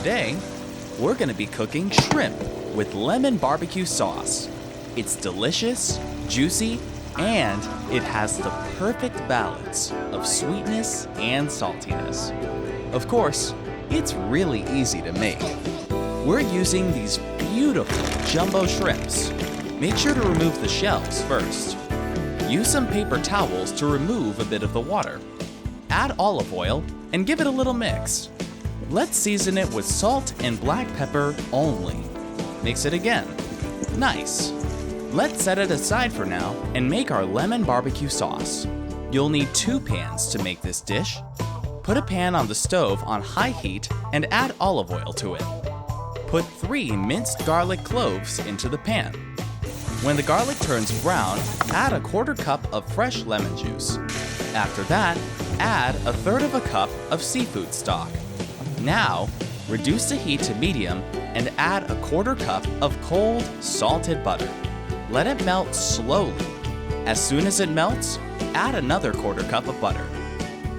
Today, we're gonna be cooking shrimp with lemon barbecue sauce. It's delicious, juicy, and it has the perfect balance of sweetness and saltiness. Of course, it's really easy to make. We're using these beautiful jumbo shrimps. Make sure to remove the shells first. Use some paper towels to remove a bit of the water. Add olive oil and give it a little mix. Let's season it with salt and black pepper only. Mix it again. Nice. Let's set it aside for now and make our lemon barbecue sauce. You'll need 2 pans to make this dish. Put a pan on the stove on high heat and add olive oil to it. Put 3 minced garlic cloves into the pan. When the garlic turns brown, add a 1/4 cup of fresh lemon juice. After that, add 1/3 cup of seafood stock. Now, reduce the heat to medium and add a 1/4 cup of cold, salted butter. Let it melt slowly. As soon as it melts, add another 1/4 cup of butter.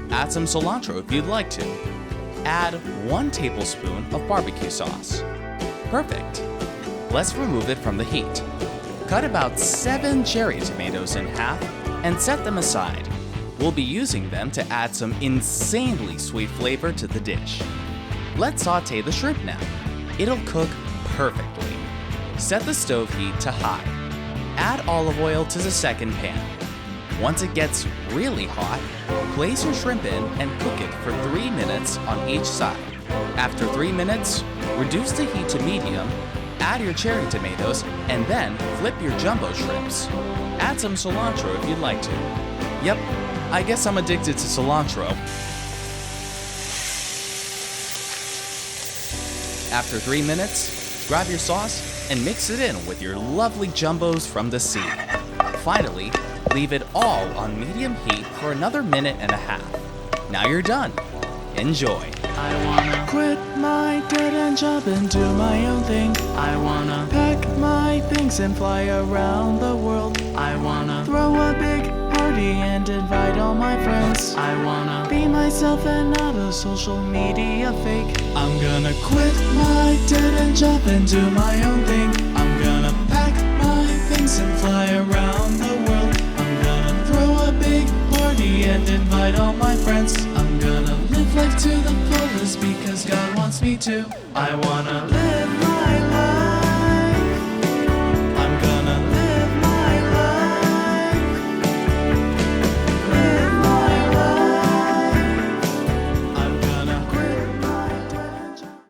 Add some cilantro if you'd like to. Add 1 tablespoon of barbecue sauce. Perfect. Let's remove it from the heat. Cut about 7 cherry tomatoes in half and set them aside. We'll be using them to add some insanely sweet flavor to the dish. Let's saute the shrimp now. It'll cook perfectly. Set the stove heat to high. Add olive oil to the second pan. Once it gets really hot, place your shrimp in and cook it for 3 minutes on each side. After 3 minutes, reduce the heat to medium, add your cherry tomatoes, and then flip your jumbo shrimps. Add some cilantro if you'd like to. Yep, I guess I'm addicted to cilantro. After 3 minutes, grab your sauce and mix it in with your lovely jumbos from the sea. Finally, leave it all on medium heat for another 1.5 minutes. Now you're done. Enjoy. I wanna quit my dead and jump and do my own thing. I wanna pack my things and fly around the world. I wanna throw a big party and invite all my friends. I wanna be myself and not a social media fake. I'm gonna quit my dead and jump and do my own thing. I'm gonna pack my things and fly around the world. I'm gonna throw a big party and invite all my friends. I'm gonna live life to the fullest because God wants me to. I wanna live life